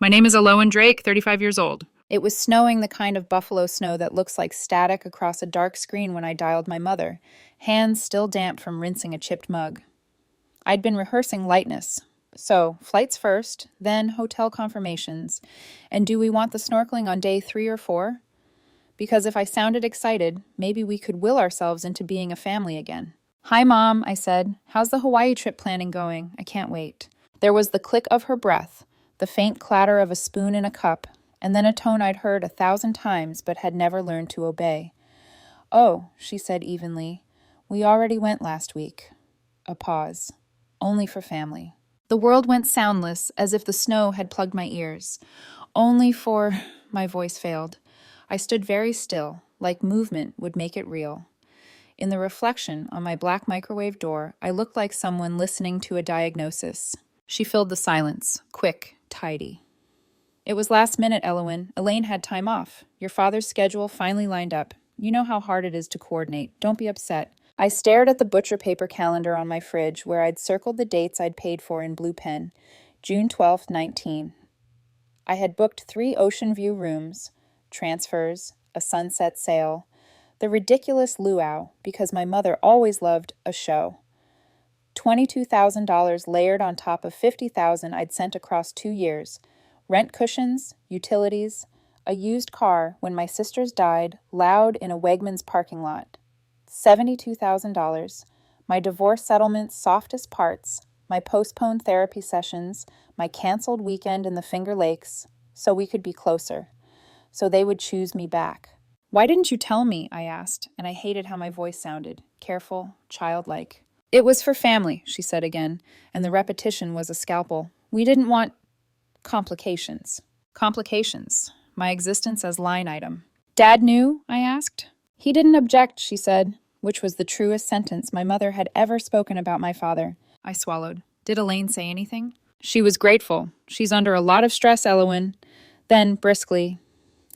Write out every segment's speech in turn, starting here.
My name is Alon Drake, 35 years old. It was snowing, the kind of buffalo snow that looks like static across a dark screen when I dialed my mother, hands still damp from rinsing a chipped mug. I'd been rehearsing lightness. So, flights first, then hotel confirmations. And do we want the snorkeling on day 3 or 4? Because if I sounded excited, maybe we could will ourselves into being a family again. "Hi, Mom," I said. "How's the Hawaii trip planning going? I can't wait." There was the click of her breath, the faint clatter of a spoon in a cup, and then a tone I'd heard 1,000 times but had never learned to obey. "Oh," she said evenly, "we already went last week." A pause. "Only for family." The world went soundless, as if the snow had plugged my ears. "Only for—" my voice failed. I stood very still, like movement would make it real. In the reflection on my black microwave door, I looked like someone listening to a diagnosis. She filled the silence, quick, tidy. "It was last minute, Elowen. Elaine had time off. Your father's schedule finally lined up. You know how hard it is to coordinate. Don't be upset." I stared at the butcher paper calendar on my fridge where I'd circled the dates I'd paid for in blue pen. June 12th, 19. I had booked 3 ocean view rooms, transfers, a sunset sail, the ridiculous luau, because my mother always loved a show. $22,000 layered on top of $50,000 I'd sent across 2 years. Rent cushions, utilities, a used car when my sisters died, loud in a Wegmans parking lot. $72,000, my divorce settlement's softest parts, my postponed therapy sessions, my canceled weekend in the Finger Lakes, so we could be closer, so they would choose me back. "Why didn't you tell me?" I asked, and I hated how my voice sounded, careful, childlike. "It was for family," she said again, and the repetition was a scalpel. "We didn't want complications." Complications, my existence as line item. "Dad knew?" I asked. "He didn't object," she said, which was the truest sentence my mother had ever spoken about my father. I swallowed. "Did Elaine say anything?" "She was grateful. She's under a lot of stress, Elowen." Then, briskly,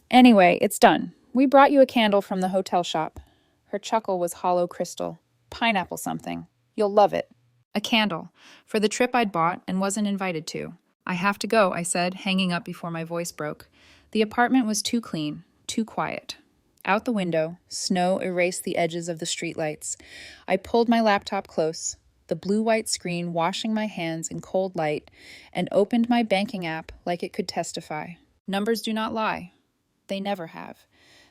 "Anyway, it's done. We brought you a candle from the hotel shop." Her chuckle was hollow crystal. "Pineapple something. You'll love it." A candle, for the trip I'd bought and wasn't invited to. "I have to go," I said, hanging up before my voice broke. The apartment was too clean, too quiet. Out the window, snow erased the edges of the streetlights. I pulled my laptop close, the blue-white screen washing my hands in cold light, and opened my banking app like it could testify. Numbers do not lie. They never have.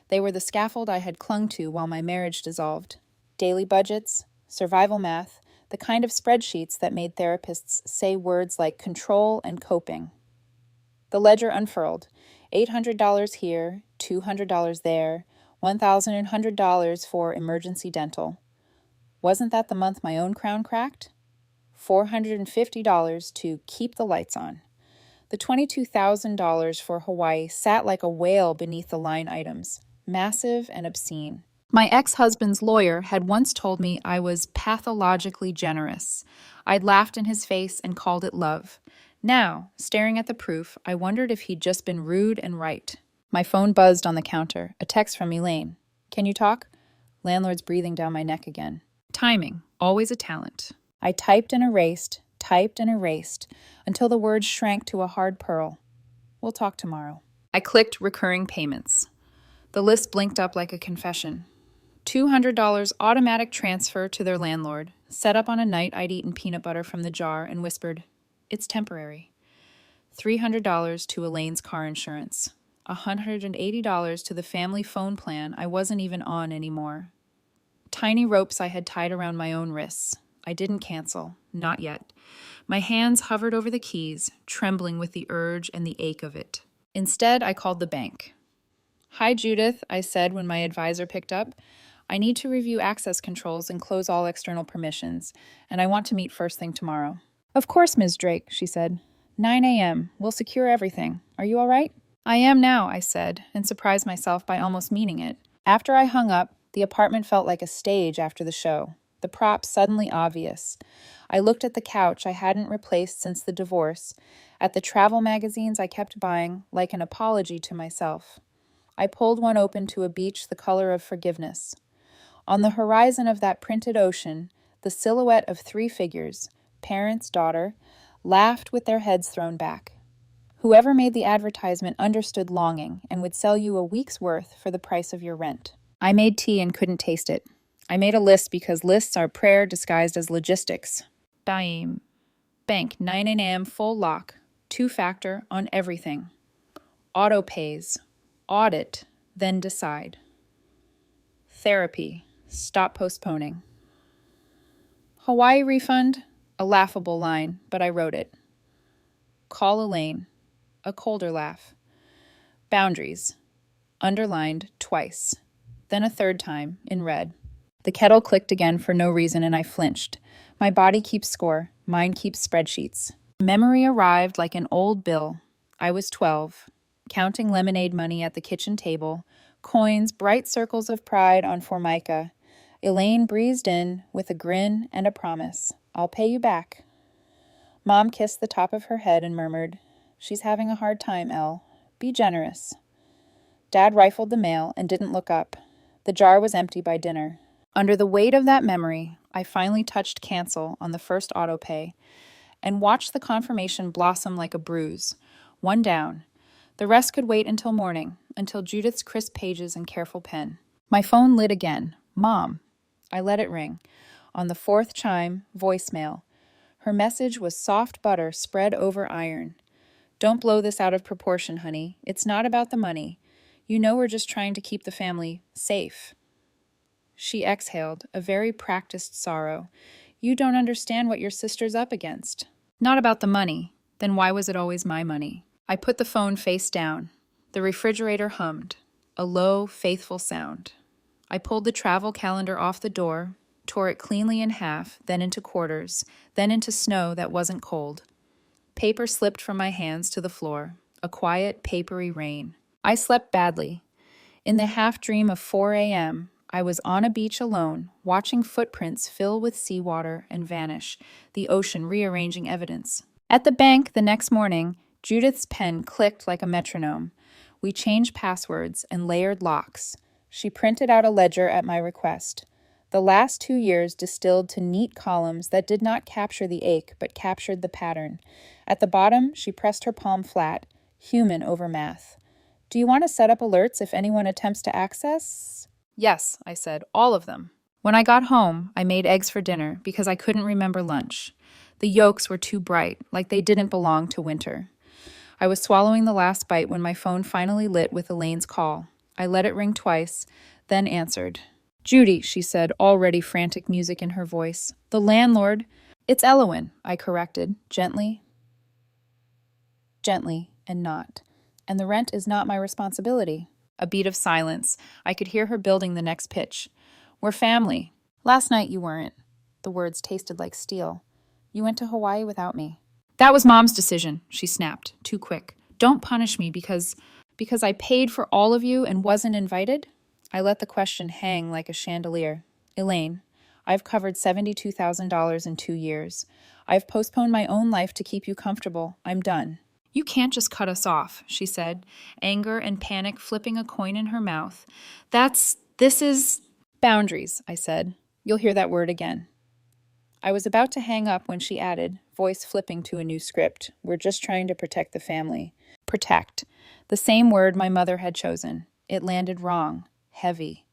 They were the scaffold I had clung to while my marriage dissolved. Daily budgets, survival math, the kind of spreadsheets that made therapists say words like control and coping. The ledger unfurled. $800 here, $200 there, $1,100 for emergency dental. Wasn't that the month my own crown cracked? $450 to keep the lights on. The $22,000 for Hawaii sat like a whale beneath the line items, massive and obscene. My ex-husband's lawyer had once told me I was pathologically generous. I'd laughed in his face and called it love. Now, staring at the proof, I wondered if he'd just been rude and right. My phone buzzed on the counter, a text from Elaine. "Can you talk?" Landlord's breathing down my neck again. Timing, always a talent. I typed and erased, until the words shrank to a hard pearl. "We'll talk tomorrow." I clicked recurring payments. The list blinked up like a confession. $200 automatic transfer to their landlord, set up on a night I'd eaten peanut butter from the jar and whispered, "It's temporary." $300 to Elaine's car insurance. $180 to the family phone plan I wasn't even on anymore. Tiny ropes I had tied around my own wrists. I didn't cancel, not yet. My hands hovered over the keys, trembling with the urge and the ache of it. Instead, I called the bank. "Hi, Judith," I said when my advisor picked up. "I need to review access controls and close all external permissions, and I want to meet first thing tomorrow." "Of course, Ms. Drake," she said. 9 a.m. We'll secure everything. Are you all right?" "I am now," I said, and surprised myself by almost meaning it. After I hung up, the apartment felt like a stage after the show, the props suddenly obvious. I looked at the couch I hadn't replaced since the divorce, at the travel magazines I kept buying, like an apology to myself. I pulled one open to a beach the color of forgiveness. On the horizon of that printed ocean, the silhouette of 3 figures, parents, daughter, laughed with their heads thrown back. Whoever made the advertisement understood longing and would sell you a week's worth for the price of your rent. I made tea and couldn't taste it. I made a list because lists are prayer disguised as logistics. Daim. Bank, 9 a.m. full lock. 2-factor on everything. Auto pays. Audit, then decide. Therapy. Stop postponing. Hawaii refund. A laughable line, but I wrote it. Call Elaine. A colder laugh. Boundaries. Underlined twice. Then a third time, in red. The kettle clicked again for no reason and I flinched. My body keeps score. Mine keeps spreadsheets. Memory arrived like an old bill. I was 12, counting lemonade money at the kitchen table, coins, bright circles of pride on Formica. Elaine breezed in with a grin and a promise. I'll pay you back. Mom kissed the top of her head and murmured, She's having a hard time, Elle. Be generous. Dad rifled the mail and didn't look up. The jar was empty by dinner. Under the weight of that memory, I finally touched cancel on the first autopay and watched the confirmation blossom like a bruise. One down. The rest could wait until morning, until Judith's crisp pages and careful pen. My phone lit again. Mom. I let it ring. On the fourth chime, voicemail. Her message was soft butter spread over iron. Don't blow this out of proportion, honey. It's not about the money. You know we're just trying to keep the family safe. She exhaled, a very practiced sorrow. You don't understand what your sister's up against. Not about the money. Then why was it always my money? I put the phone face down. The refrigerator hummed, a low, faithful sound. I pulled the travel calendar off the door, tore it cleanly in half, then into quarters, then into snow that wasn't cold. Paper slipped from my hands to the floor, a quiet, papery rain. I slept badly. In the half-dream of 4 a.m., I was on a beach alone, watching footprints fill with seawater and vanish, the ocean rearranging evidence. At the bank the next morning, Judith's pen clicked like a metronome. We changed passwords and layered locks. She printed out a ledger at my request. The last 2 years distilled to neat columns that did not capture the ache, but captured the pattern. At the bottom, she pressed her palm flat, human over math. Do you want to set up alerts if anyone attempts to access? Yes, I said, all of them. When I got home, I made eggs for dinner because I couldn't remember lunch. The yolks were too bright, like they didn't belong to winter. I was swallowing the last bite when my phone finally lit with Elaine's call. I let it ring twice, then answered. Judy, she said, already frantic music in her voice. The landlord. It's Elowen, I corrected, gently, and not. And the rent is not my responsibility. A beat of silence. I could hear her building the next pitch. We're family. Last night you weren't. The words tasted like steel. You went to Hawaii without me. That was Mom's decision, she snapped, too quick. Don't punish me because I paid for all of you and wasn't invited? I let the question hang like a chandelier. Elaine, I've covered $72,000 in 2 years. I've postponed my own life to keep you comfortable. I'm done. You can't just cut us off, she said, anger and panic flipping a coin in her mouth. This is boundaries, I said. You'll hear that word again. I was about to hang up when she added, voice flipping to a new script. We're just trying to protect the family. Protect. The same word my mother had chosen. It landed wrong. Heavy.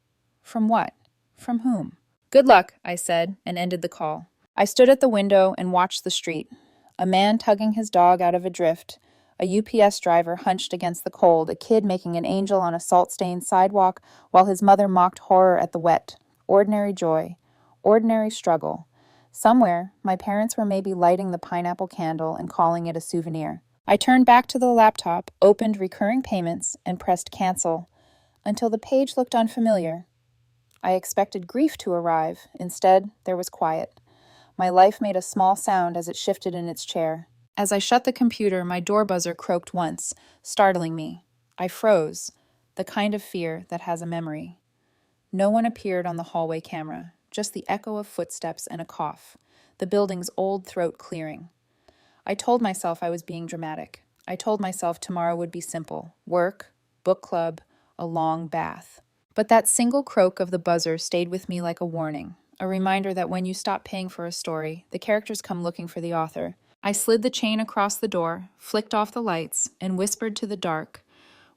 From what? From whom? Good luck, I said, and ended the call. I stood at the window and watched the street. A man tugging his dog out of a drift, a UPS driver hunched against the cold, a kid making an angel on a salt-stained sidewalk while his mother mocked horror at the wet. Ordinary joy. Ordinary struggle. Somewhere, my parents were maybe lighting the pineapple candle and calling it a souvenir. I turned back to the laptop, opened recurring payments, and pressed cancel, until the page looked unfamiliar. I expected grief to arrive. Instead, there was quiet. My life made a small sound as it shifted in its chair. As I shut the computer, my door buzzer croaked once, startling me. I froze, the kind of fear that has a memory. No one appeared on the hallway camera, just the echo of footsteps and a cough, the building's old throat clearing. I told myself I was being dramatic. I told myself tomorrow would be simple. Work, book club, a long bath. But that single croak of the buzzer stayed with me like a warning, a reminder that when you stop paying for a story, the characters come looking for the author. I slid the chain across the door, flicked off the lights, and whispered to the dark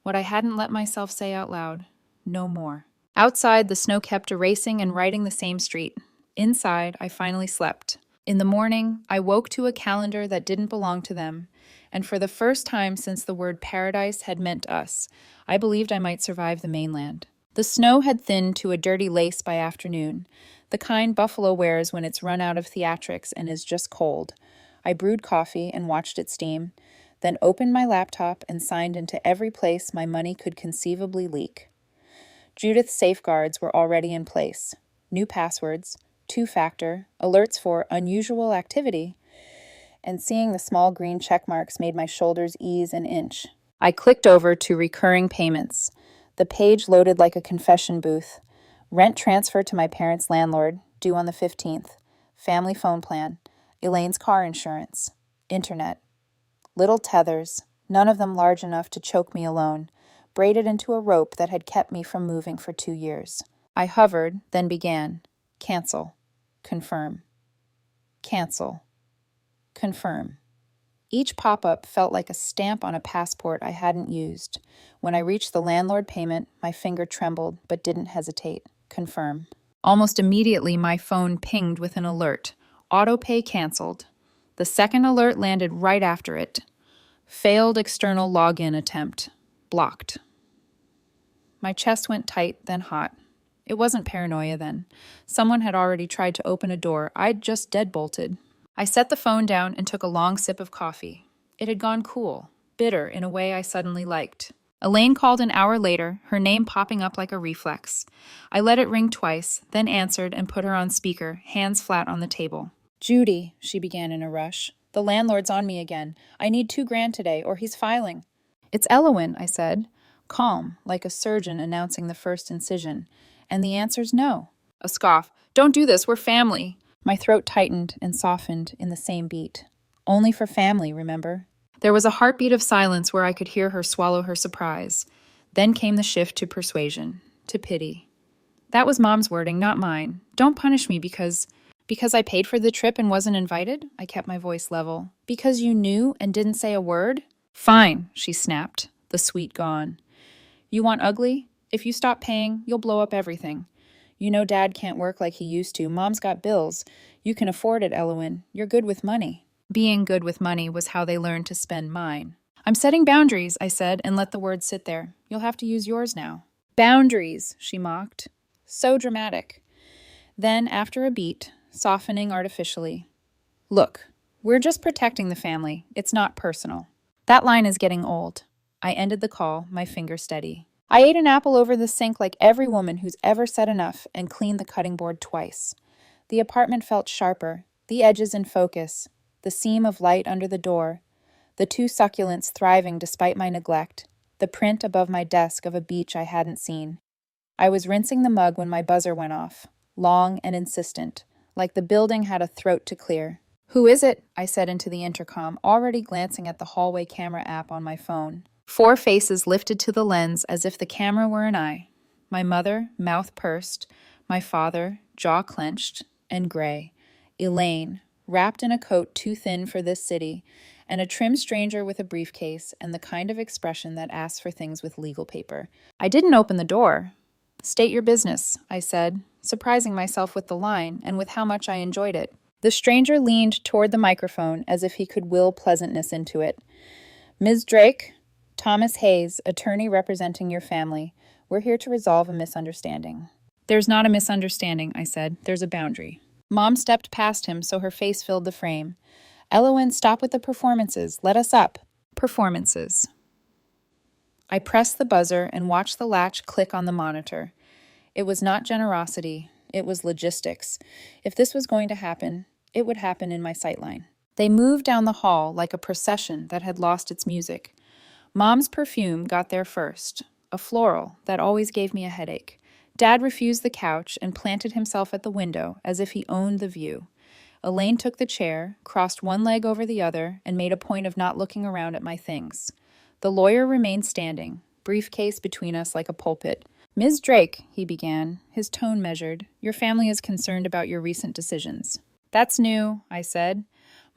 what I hadn't let myself say out loud: no more. Outside, the snow kept erasing and writing the same street. Inside, I finally slept. In the morning, I woke to a calendar that didn't belong to them, and for the first time since the word paradise had meant us, I believed I might survive the mainland. The snow had thinned to a dirty lace by afternoon, the kind Buffalo wears when it's run out of theatrics and is just cold. I brewed coffee and watched it steam, then opened my laptop and signed into every place my money could conceivably leak. Judith's safeguards were already in place. New passwords, two-factor, alerts for unusual activity, and seeing the small green check marks made my shoulders ease an inch. I clicked over to recurring payments. The page loaded like a confession booth. Rent transfer to my parents' landlord, due on the 15th. Family phone plan. Elaine's car insurance. Internet. Little tethers, none of them large enough to choke me alone, braided into a rope that had kept me from moving for 2 years. I hovered, then began. Cancel. Confirm. Cancel. Confirm. Each pop-up felt like a stamp on a passport I hadn't used. When I reached the landlord payment, my finger trembled but didn't hesitate. Confirm. Almost immediately, my phone pinged with an alert. Autopay canceled. The second alert landed right after it. Failed external login attempt. Blocked. My chest went tight, then hot. It wasn't paranoia then. Someone had already tried to open a door I'd just deadbolted. I set the phone down and took a long sip of coffee. It had gone cool, bitter in a way I suddenly liked. Elaine called an hour later, her name popping up like a reflex. I let it ring twice, then answered and put her on speaker, hands flat on the table. "Judy," she began in a rush. "The landlord's on me again. I need $2,000 today, or he's filing." "It's Elowen," I said, calm, like a surgeon announcing the first incision. "And the answer's no." A scoff. "Don't do this, we're family." My throat tightened and softened in the same beat. Only for family, remember? There was a heartbeat of silence where I could hear her swallow her surprise. Then came the shift to persuasion, to pity. "That was Mom's wording, not mine. Don't punish me because I paid for the trip and wasn't invited?" I kept my voice level. "Because you knew and didn't say a word?" "Fine," she snapped, the sweet gone. "You want ugly? If you stop paying, you'll blow up everything. You know Dad can't work like he used to. Mom's got bills. You can afford it, Elowen. You're good with money." Being good with money was how they learned to spend mine. "I'm setting boundaries," I said, and let the words sit there. "You'll have to use yours now." "Boundaries," she mocked. So dramatic. Then, after a beat, softening artificially, "Look, we're just protecting the family. It's not personal." That line is getting old. I ended the call, my finger steady. I ate an apple over the sink like every woman who's ever said enough and cleaned the cutting board twice. The apartment felt sharper, the edges in focus, the seam of light under the door, the 2 succulents thriving despite my neglect, the print above my desk of a beach I hadn't seen. I was rinsing the mug when my buzzer went off, long and insistent, like the building had a throat to clear. "Who is it?" I said into the intercom, already glancing at the hallway camera app on my phone. 4 faces lifted to the lens as if the camera were an eye. My mother, mouth pursed, my father, jaw clenched, and gray. Elaine, wrapped in a coat too thin for this city, and a trim stranger with a briefcase and the kind of expression that asks for things with legal paper. I didn't open the door. "State your business," I said, surprising myself with the line and with how much I enjoyed it. The stranger leaned toward the microphone as if he could will pleasantness into it. "Ms. Drake, Thomas Hayes, attorney representing your family. We're here to resolve a misunderstanding." "There's not a misunderstanding," I said. "There's a boundary." Mom stepped past him so her face filled the frame. "Elowen, stop with the performances. Let us up." Performances. I pressed the buzzer and watched the latch click on the monitor. It was not generosity. It was logistics. If this was going to happen, it would happen in my sightline. They moved down the hall like a procession that had lost its music. Mom's perfume got there first, a floral that always gave me a headache. Dad refused the couch and planted himself at the window as if he owned the view. Elaine took the chair, crossed one leg over the other, and made a point of not looking around at my things. The lawyer remained standing, briefcase between us like a pulpit. "Ms. Drake," he began, his tone measured, "your family is concerned about your recent decisions." "That's new," I said.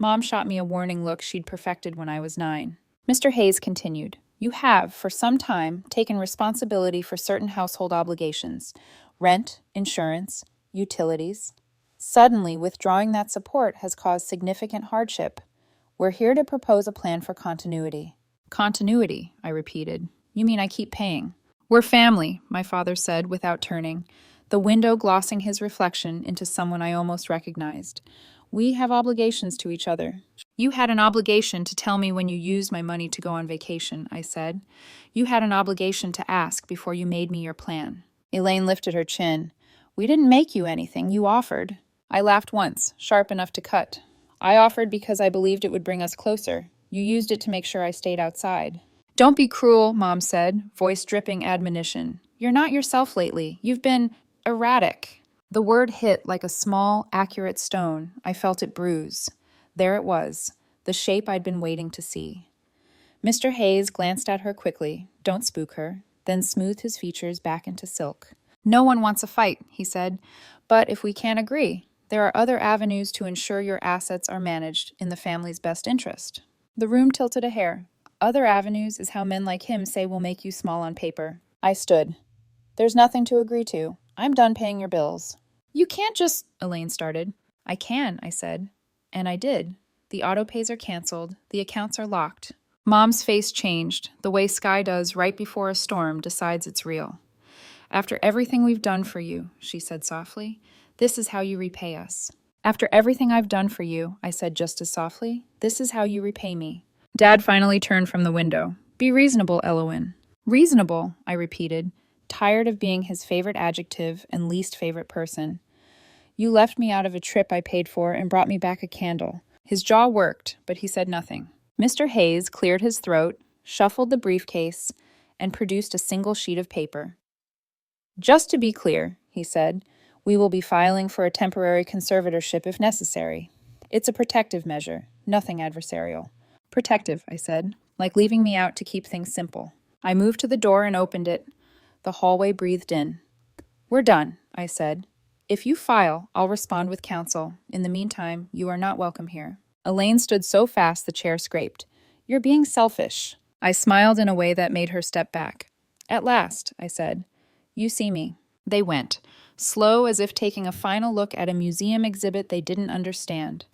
Mom shot me a warning look she'd perfected when I was 9. Mr. Hayes continued, "You have, for some time, taken responsibility for certain household obligations, rent, insurance, utilities. Suddenly, withdrawing that support has caused significant hardship. We're here to propose a plan for continuity." "Continuity," I repeated. "You mean I keep paying?" "We're family," my father said without turning, the window glossing his reflection into someone I almost recognized. "We have obligations to each other." "You had an obligation to tell me when you used my money to go on vacation," I said. "You had an obligation to ask before you made me your plan." Elaine lifted her chin. "We didn't make you anything. You offered." I laughed once, sharp enough to cut. "I offered because I believed it would bring us closer. You used it to make sure I stayed outside." "Don't be cruel," Mom said, voice dripping admonition. "You're not yourself lately. You've been erratic." The word hit like a small, accurate stone. I felt it bruise. There it was, the shape I'd been waiting to see. Mr. Hayes glanced at her quickly, don't spook her, then smoothed his features back into silk. "No one wants a fight," he said, "but if we can't agree, there are other avenues to ensure your assets are managed in the family's best interest." The room tilted a hair. "Other avenues is how men like him say will make you small on paper." I stood. "There's nothing to agree to. I'm done paying your bills." "You can't just," Elaine started. "I can," I said. And I did. The auto-pays are canceled. The accounts are locked. Mom's face changed, the way sky does right before a storm decides it's real. "After everything we've done for you," she said softly, "this is how you repay us." "After everything I've done for you," I said just as softly, "this is how you repay me." Dad finally turned from the window. "Be reasonable, Elowen." "Reasonable," I repeated, tired of being his favorite adjective and least favorite person. "You left me out of a trip I paid for and brought me back a candle." His jaw worked, but he said nothing. Mr. Hayes cleared his throat, shuffled the briefcase, and produced a single sheet of paper. "Just to be clear," he said, "we will be filing for a temporary conservatorship if necessary. It's a protective measure, nothing adversarial." "Protective," I said, "like leaving me out to keep things simple." I moved to the door and opened it. The hallway breathed in. "We're done," I said. "If you file, I'll respond with counsel. In the meantime, you are not welcome here." Elaine stood so fast the chair scraped. "You're being selfish." I smiled in a way that made her step back. "At last," I said. "You see me." They went, slow as if taking a final look at a museum exhibit they didn't understand.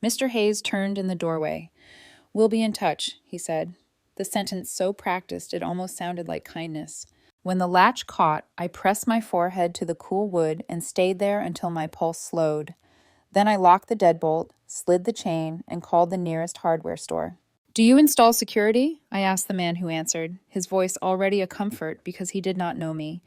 Mr. Hayes turned in the doorway. "We'll be in touch," he said. The sentence so practiced it almost sounded like kindness. When the latch caught, I pressed my forehead to the cool wood and stayed there until my pulse slowed. Then I locked the deadbolt, slid the chain, and called the nearest hardware store. "Do you install security?" I asked the man who answered, his voice already a comfort because he did not know me.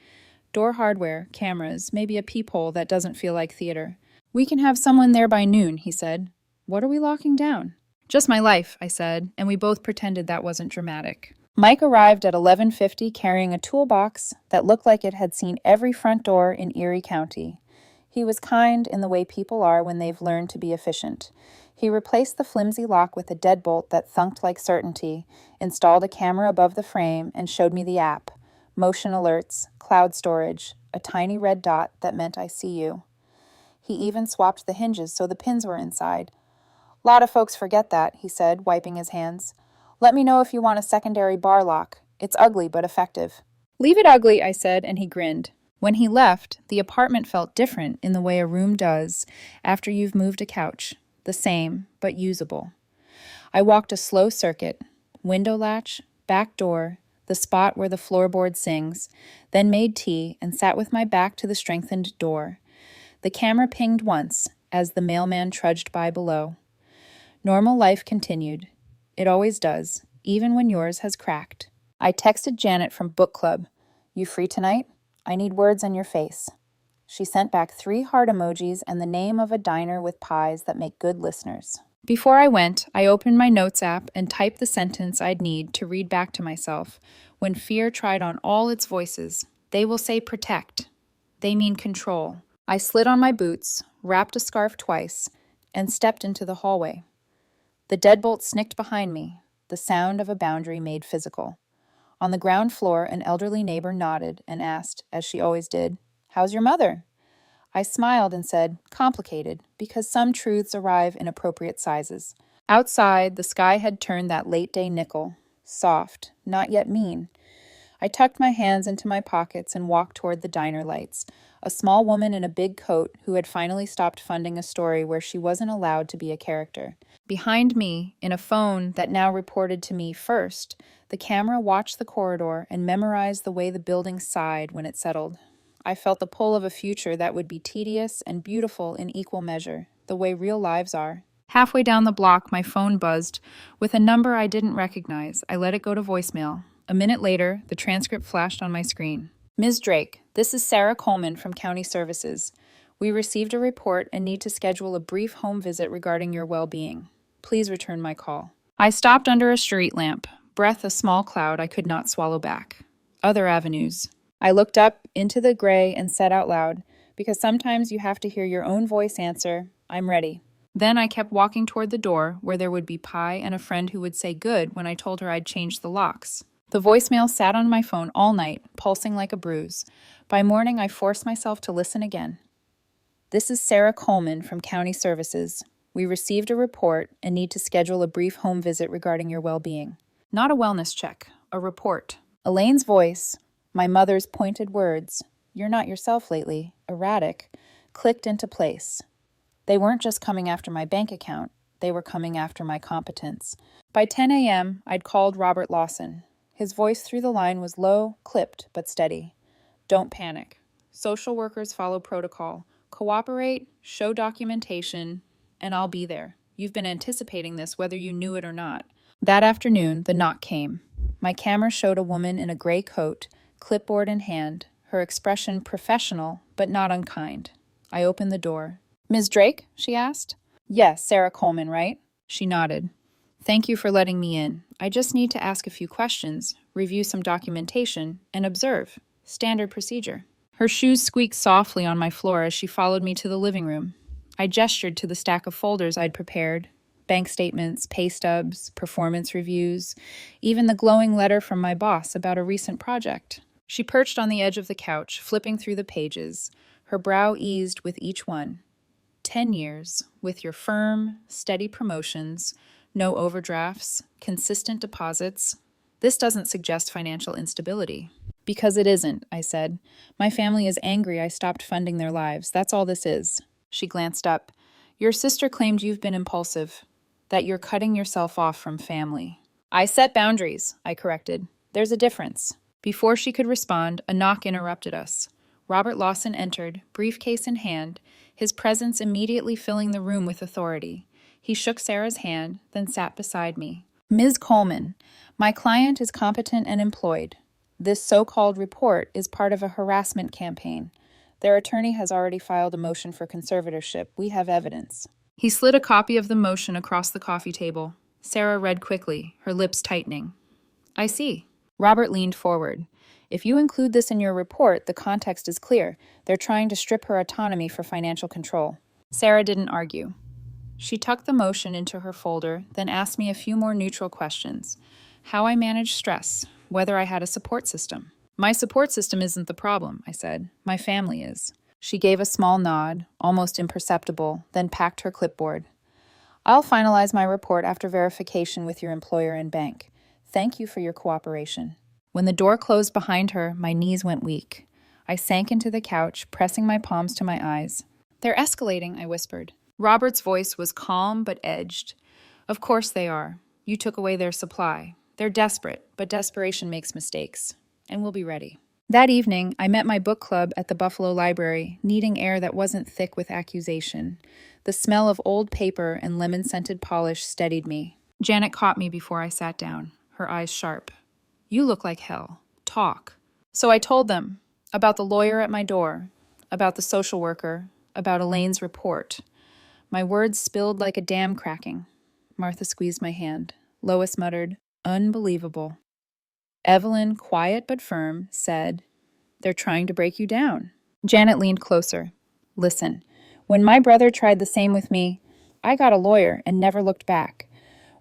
"Door hardware, cameras, maybe a peephole that doesn't feel like theater." "We can have someone there by noon," he said. "What are we locking down?" "Just my life," I said, and we both pretended that wasn't dramatic. Mike arrived at 11:50 carrying a toolbox that looked like it had seen every front door in Erie County. He was kind in the way people are when they've learned to be efficient. He replaced the flimsy lock with a deadbolt that thunked like certainty, installed a camera above the frame, and showed me the app. Motion alerts, cloud storage, a tiny red dot that meant I see you. He even swapped the hinges so the pins were inside. "Lot of folks forget that," he said, wiping his hands. "Let me know if you want a secondary bar lock. It's ugly but effective." "Leave it ugly," I said, and he grinned. When he left, the apartment felt different in the way a room does after you've moved a couch. The same, but usable. I walked a slow circuit. Window latch, back door, the spot where the floorboard sings, then made tea and sat with my back to the strengthened door. The camera pinged once as the mailman trudged by below. Normal life continued. It always does, even when yours has cracked. I texted Janet from book club. "You free tonight? I need words on your face." She sent back 3 heart emojis and the name of a diner with pies that make good listeners. Before I went, I opened my notes app and typed the sentence I'd need to read back to myself when fear tried on all its voices. They will say protect. They mean control. I slid on my boots, wrapped a scarf twice, and stepped into the hallway. The deadbolt snicked behind me, the sound of a boundary made physical. On the ground floor, an elderly neighbor nodded and asked, as she always did, "How's your mother?" I smiled and said, "Complicated, because some truths arrive in appropriate sizes. Outside, the sky had turned that late-day nickel, soft, not yet mean. I tucked my hands into my pockets and walked toward the diner lights, a small woman in a big coat who had finally stopped funding a story where she wasn't allowed to be a character. Behind me, in a phone that now reported to me first, the camera watched the corridor and memorized the way the building sighed when it settled. I felt the pull of a future that would be tedious and beautiful in equal measure, the way real lives are. Halfway down the block, my phone buzzed. With a number I didn't recognize, I let it go to voicemail. A minute later, the transcript flashed on my screen. Ms. Drake, this is Sarah Coleman from County Services. We received a report and need to schedule a brief home visit regarding your well-being. Please return my call. I stopped under a street lamp, breath a small cloud I could not swallow back. Other avenues. I looked up into the gray and said out loud, because sometimes you have to hear your own voice answer, I'm ready. Then I kept walking toward the door where there would be pie and a friend who would say good when I told her I'd changed the locks. The voicemail sat on my phone all night, pulsing like a bruise. By morning, I forced myself to listen again. This is Sarah Coleman from County Services. We received a report and need to schedule a brief home visit regarding your well-being. Not a wellness check, a report. Elaine's voice, my mother's pointed words, you're not yourself lately, erratic, clicked into place. They weren't just coming after my bank account, they were coming after my competence. By 10 a.m., I'd called Robert Lawson. His voice through the line was low, clipped, but steady. Don't panic. Social workers follow protocol. Cooperate, show documentation, and I'll be there. You've been anticipating this whether you knew it or not. That afternoon, the knock came. My camera showed a woman in a gray coat, clipboard in hand, her expression professional, but not unkind. I opened the door. Ms. Drake? She asked. Yes, Sarah Coleman, right? She nodded. Thank you for letting me in. I just need to ask a few questions, review some documentation, and observe. Standard procedure. Her shoes squeaked softly on my floor as she followed me to the living room. I gestured to the stack of folders I'd prepared. Bank statements, pay stubs, performance reviews, even the glowing letter from my boss about a recent project. She perched on the edge of the couch, flipping through the pages. Her brow eased with each one. 10 years, with your firm, steady promotions, no overdrafts, consistent deposits. This doesn't suggest financial instability. Because it isn't, I said. My family is angry I stopped funding their lives. That's all this is. She glanced up. Your sister claimed you've been impulsive, that you're cutting yourself off from family. I set boundaries, I corrected. There's a difference. Before she could respond, a knock interrupted us. Robert Lawson entered, briefcase in hand, his presence immediately filling the room with authority. He shook Sarah's hand, then sat beside me. Ms. Coleman, my client is competent and employed. This so-called report is part of a harassment campaign. Their attorney has already filed a motion for conservatorship. We have evidence. He slid a copy of the motion across the coffee table. Sarah read quickly, her lips tightening. I see. Robert leaned forward. If you include this in your report, the context is clear. They're trying to strip her autonomy for financial control. Sarah didn't argue. She tucked the motion into her folder, then asked me a few more neutral questions. How I managed stress, whether I had a support system. My support system isn't the problem, I said. My family is. She gave a small nod, almost imperceptible, then packed her clipboard. I'll finalize my report after verification with your employer and bank. Thank you for your cooperation. When the door closed behind her, my knees went weak. I sank into the couch, pressing my palms to my eyes. They're escalating, I whispered. Robert's voice was calm but edged. Of course they are. You took away their supply. They're desperate, but desperation makes mistakes. And we'll be ready. That evening, I met my book club at the Buffalo Library, needing air that wasn't thick with accusation. The smell of old paper and lemon-scented polish steadied me. Janet caught me before I sat down, her eyes sharp. You look like hell. Talk. So I told them about the lawyer at my door, about the social worker, about Elaine's report. My words spilled like a dam cracking. Martha squeezed my hand. Lois muttered, Unbelievable. Evelyn, quiet but firm, said, They're trying to break you down. Janet leaned closer. Listen, when my brother tried the same with me, I got a lawyer and never looked back.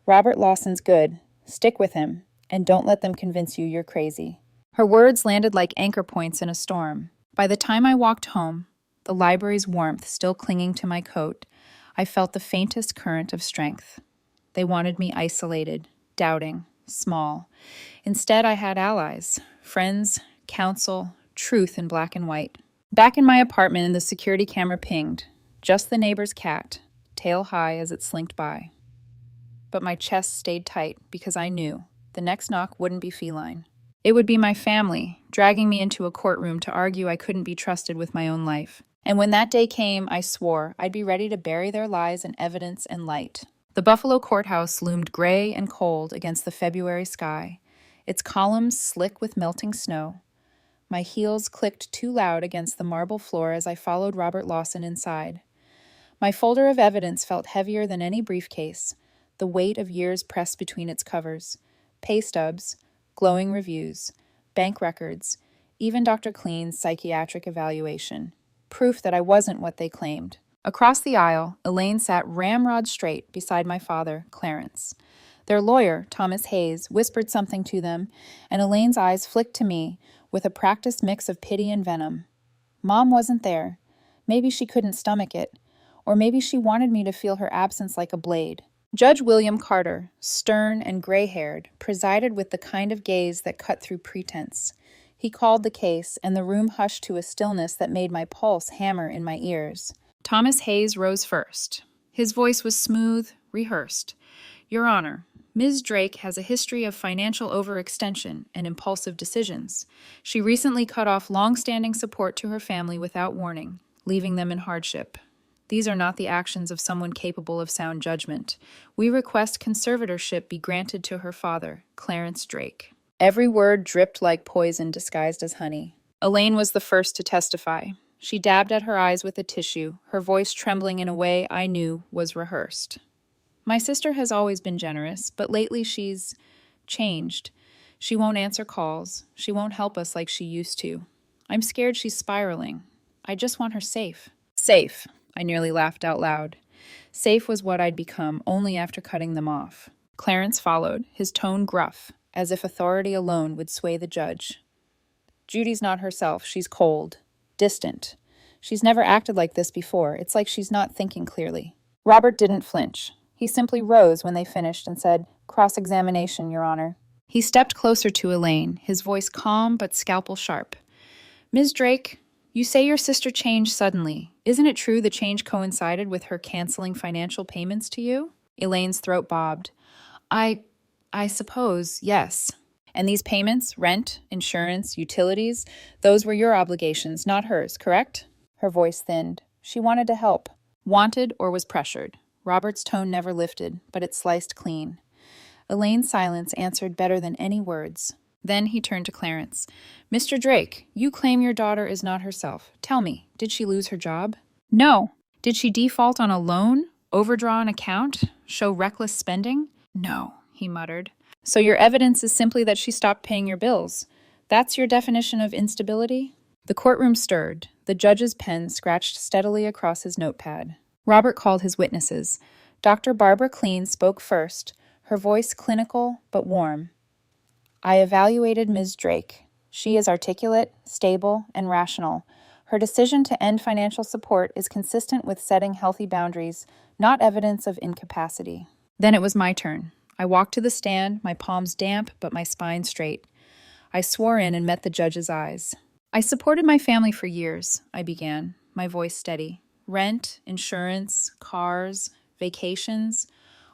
Robert Lawson's good. Stick with him. And don't let them convince you you're crazy. Her words landed like anchor points in a storm. By the time I walked home, the library's warmth still clinging to my coat, I felt the faintest current of strength. They wanted me isolated, doubting, small. Instead, I had allies, friends, counsel, truth in black and white. Back in my apartment, the security camera pinged. Just the neighbor's cat, tail high as it slinked by. But my chest stayed tight because I knew the next knock wouldn't be feline. It would be my family, dragging me into a courtroom to argue I couldn't be trusted with my own life. And when that day came, I swore I'd be ready to bury their lies in evidence and light. The Buffalo courthouse loomed gray and cold against the February sky, its columns slick with melting snow. My heels clicked too loud against the marble floor as I followed Robert Lawson inside. My folder of evidence felt heavier than any briefcase, the weight of years pressed between its covers. Pay stubs, glowing reviews, bank records, even Dr. Clean's psychiatric evaluation. Proof that I wasn't what they claimed. Across the aisle, Elaine sat ramrod straight beside my father, Clarence. Their lawyer, Thomas Hayes, whispered something to them, and Elaine's eyes flicked to me with a practiced mix of pity and venom. Mom wasn't there. Maybe she couldn't stomach it, or maybe she wanted me to feel her absence like a blade. Judge William Carter, stern and gray-haired, presided with the kind of gaze that cut through pretense. He called the case, and the room hushed to a stillness that made my pulse hammer in my ears. Thomas Hayes rose first. His voice was smooth, rehearsed. Your Honor, Ms. Drake has a history of financial overextension and impulsive decisions. She recently cut off long-standing support to her family without warning, leaving them in hardship. These are not the actions of someone capable of sound judgment. We request conservatorship be granted to her father, Clarence Drake. Every word dripped like poison disguised as honey. Elaine was the first to testify. She dabbed at her eyes with a tissue, her voice trembling in a way I knew was rehearsed. My sister has always been generous, but lately she's changed. She won't answer calls. She won't help us like she used to. I'm scared she's spiraling. I just want her safe. Safe. I nearly laughed out loud. Safe was what I'd become only after cutting them off. Clarence followed, his tone gruff, as if authority alone would sway the judge. Judy's not herself. She's cold, distant. She's never acted like this before. It's like she's not thinking clearly. Robert didn't flinch. He simply rose when they finished and said, "Cross-examination, Your Honor." He stepped closer to Elaine, his voice calm but scalpel sharp. Ms. Drake, you say your sister changed suddenly. Isn't it true the change coincided with her canceling financial payments to you? Elaine's throat bobbed. I suppose, yes. And these payments, rent, insurance, utilities, those were your obligations, not hers, correct? Her voice thinned. She wanted to help. Wanted or was pressured. Robert's tone never lifted, but it sliced clean. Elaine's silence answered better than any words. Then he turned to Clarence. Mr. Drake, you claim your daughter is not herself. Tell me, did she lose her job? No. Did she default on a loan? Overdraw an account? Show reckless spending? No, he muttered. So your evidence is simply that she stopped paying your bills. That's your definition of instability? The courtroom stirred. The judge's pen scratched steadily across his notepad. Robert called his witnesses. Dr. Barbara Clean spoke first, her voice clinical but warm. I evaluated Ms. Drake. She is articulate, stable, and rational. Her decision to end financial support is consistent with setting healthy boundaries, not evidence of incapacity. Then it was my turn. I walked to the stand, my palms damp but my spine straight. I swore in and met the judge's eyes. I supported my family for years, I began, my voice steady. Rent, insurance, cars, vacations,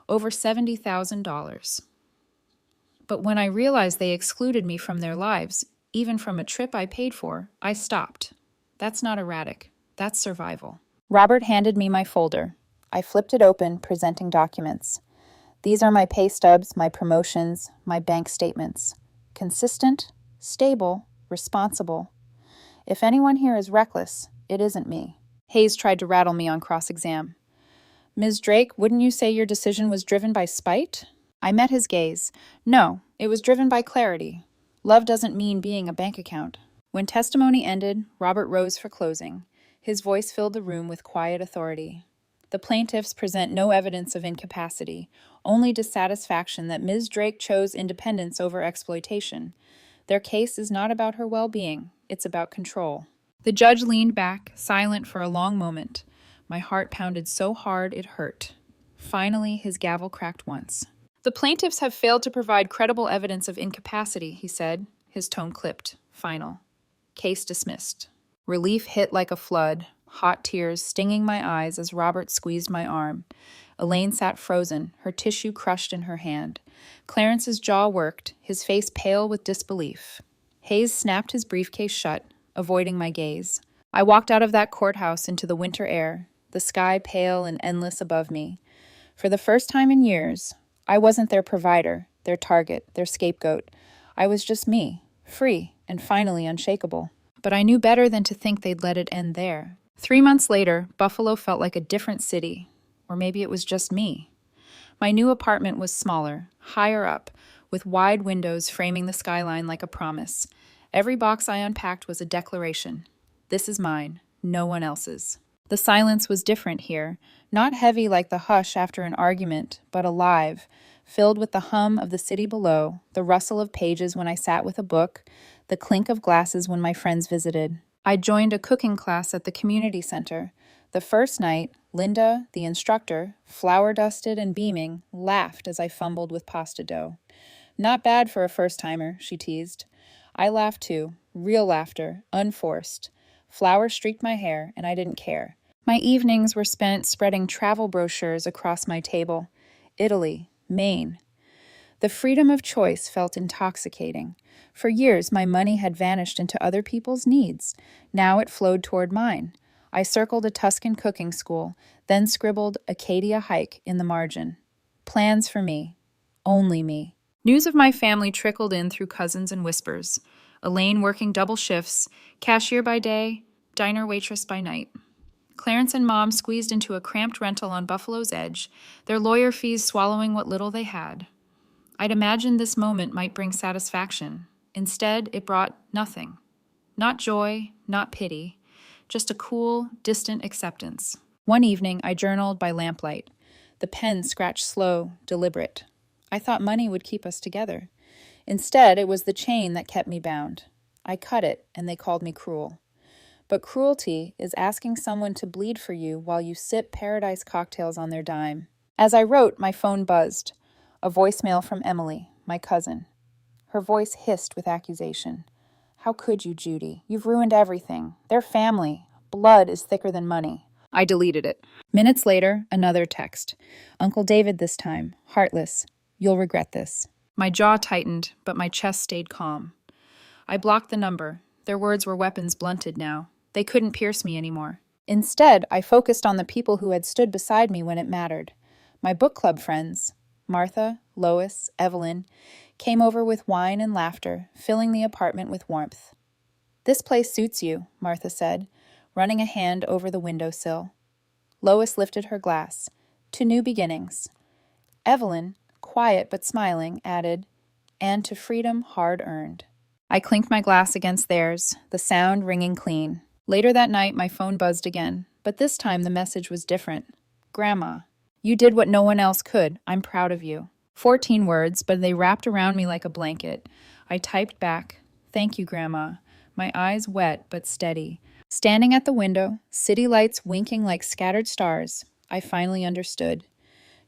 over $70,000. But when I realized they excluded me from their lives, even from a trip I paid for, I stopped. That's not erratic. That's survival. Robert handed me my folder. I flipped it open, presenting documents. These are my pay stubs, my promotions, my bank statements. Consistent, stable, responsible. If anyone here is reckless, it isn't me. Hayes tried to rattle me on cross-exam. Ms. Drake, wouldn't you say your decision was driven by spite? I met his gaze. No, it was driven by clarity. Love doesn't mean being a bank account. When testimony ended, Robert rose for closing. His voice filled the room with quiet authority. The plaintiffs present no evidence of incapacity, only dissatisfaction that Ms. Drake chose independence over exploitation. Their case is not about her well-being, it's about control. The judge leaned back, silent for a long moment. My heart pounded so hard it hurt. Finally, his gavel cracked once. "The plaintiffs have failed to provide credible evidence of incapacity," he said, his tone clipped, final. Case dismissed. Relief hit like a flood, hot tears stinging my eyes as Robert squeezed my arm. Elaine sat frozen, her tissue crushed in her hand. Clarence's jaw worked, his face pale with disbelief. Hayes snapped his briefcase shut, avoiding my gaze. I walked out of that courthouse into the winter air, the sky pale and endless above me. For the first time in years, I wasn't their provider, their target, their scapegoat. I was just me, free and finally unshakable. But I knew better than to think they'd let it end there. 3 months later, Buffalo felt like a different city. Or maybe it was just me. My new apartment was smaller, higher up, with wide windows framing the skyline like a promise. Every box I unpacked was a declaration. This is mine, no one else's. The silence was different here, not heavy like the hush after an argument, but alive, filled with the hum of the city below, the rustle of pages when I sat with a book, the clink of glasses when my friends visited. I joined a cooking class at the community center. The first night, Linda, the instructor, flour-dusted and beaming, laughed as I fumbled with pasta dough. "Not bad for a first-timer," she teased. I laughed too, real laughter, unforced. Flour streaked my hair, and I didn't care. My evenings were spent spreading travel brochures across my table. Italy, Maine. The freedom of choice felt intoxicating. For years, my money had vanished into other people's needs. Now it flowed toward mine. I circled a Tuscan cooking school, then scribbled Acadia hike in the margin. Plans for me. Only me. News of my family trickled in through cousins and whispers. Elaine working double shifts, cashier by day, diner waitress by night. Clarence and Mom squeezed into a cramped rental on Buffalo's edge, their lawyer fees swallowing what little they had. I'd imagined this moment might bring satisfaction. Instead, it brought nothing. Not joy, not pity, just a cool, distant acceptance. One evening, I journaled by lamplight. The pen scratched slow, deliberate. I thought money would keep us together. Instead, it was the chain that kept me bound. I cut it, and they called me cruel. But cruelty is asking someone to bleed for you while you sip paradise cocktails on their dime. As I wrote, my phone buzzed. A voicemail from Emily, my cousin. Her voice hissed with accusation. "How could you, Judy? You've ruined everything. They're family. Blood is thicker than money." I deleted it. Minutes later, another text. "Uncle David this time. Heartless. You'll regret this." My jaw tightened, but my chest stayed calm. I blocked the number. Their words were weapons blunted now. They couldn't pierce me anymore. Instead, I focused on the people who had stood beside me when it mattered. My book club friends, Martha, Lois, Evelyn, came over with wine and laughter, filling the apartment with warmth. "This place suits you," Martha said, running a hand over the windowsill. Lois lifted her glass. "To new beginnings." Evelyn, quiet but smiling, added, "And to freedom hard-earned." I clinked my glass against theirs, the sound ringing clean. Later that night, my phone buzzed again, but this time the message was different. "Grandma, you did what no one else could. I'm proud of you." 14 words, but they wrapped around me like a blanket. I typed back, "Thank you, Grandma," my eyes wet but steady. Standing at the window, city lights winking like scattered stars, I finally understood.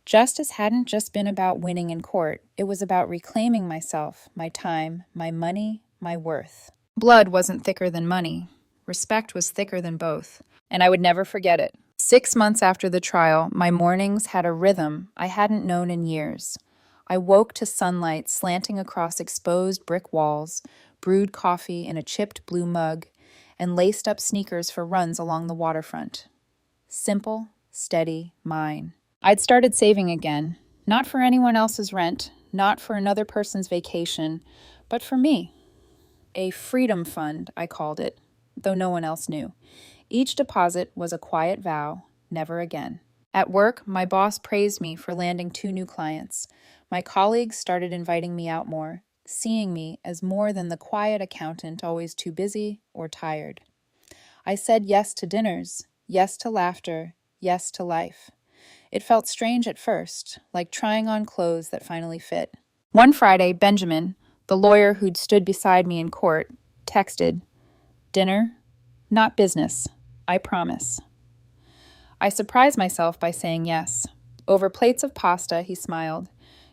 Justice hadn't just been about winning in court. It was about reclaiming myself, my time, my money, my worth. Blood wasn't thicker than money. Respect was thicker than both. And I would never forget it. 6 months after the trial, my mornings had a rhythm I hadn't known in years. I woke to sunlight slanting across exposed brick walls, brewed coffee in a chipped blue mug, and laced up sneakers for runs along the waterfront. Simple, steady, mine. I'd started saving again, not for anyone else's rent, not for another person's vacation, but for me. A freedom fund, I called it, though no one else knew. Each deposit was a quiet vow, never again. At work, my boss praised me for landing 2 new clients. My colleagues started inviting me out more, seeing me as more than the quiet accountant always too busy or tired. I said yes to dinners, yes to laughter, yes to life. It felt strange at first, like trying on clothes that finally fit. One Friday, Benjamin, the lawyer who'd stood beside me in court, texted, "Dinner? Not business. I promise." I surprised myself by saying yes. Over plates of pasta, he smiled.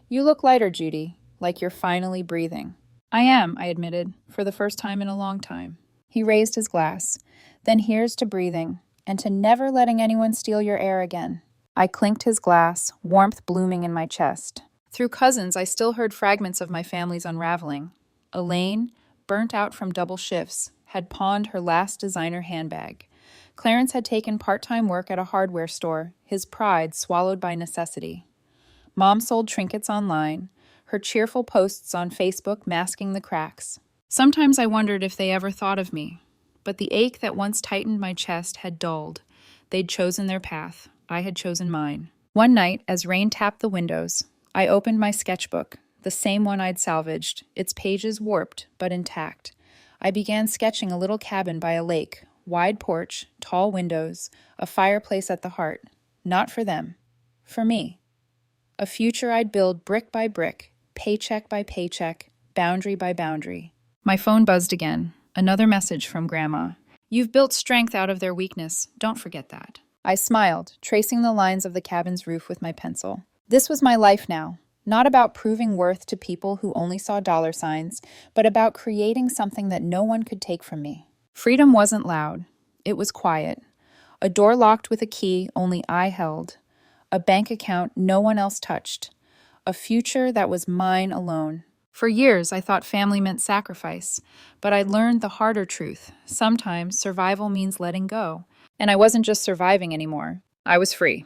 You look lighter, Judy, like you're finally breathing. I am, I admitted, for the first time in a long time. He raised his glass. Then here's to breathing, and to never letting anyone steal your air again. I clinked his glass, warmth blooming in my chest. Through cousins, I still heard fragments of my family's unraveling. Elaine, burnt out from double shifts, had pawned her last designer handbag. Clarence had taken part-time work at a hardware store, his pride swallowed by necessity. Mom sold trinkets online, her cheerful posts on Facebook masking the cracks. Sometimes I wondered if they ever thought of me, but the ache that once tightened my chest had dulled. They'd chosen their path. I had chosen mine. One night, as rain tapped the windows, I opened my sketchbook, the same one I'd salvaged, its pages warped but intact. I began sketching a little cabin by a lake, wide porch, tall windows, a fireplace at the heart. Not for them. For me. A future I'd build brick by brick, paycheck by paycheck, boundary by boundary. My phone buzzed again. Another message from Grandma. You've built strength out of their weakness. Don't forget that. I smiled, tracing the lines of the cabin's roof with my pencil. This was my life now. Not about proving worth to people who only saw dollar signs, but about creating something that no one could take from me. Freedom wasn't loud. It was quiet. A door locked with a key only I held. A bank account no one else touched. A future that was mine alone. For years, I thought family meant sacrifice, but I learned the harder truth. Sometimes survival means letting go. And I wasn't just surviving anymore. I was free.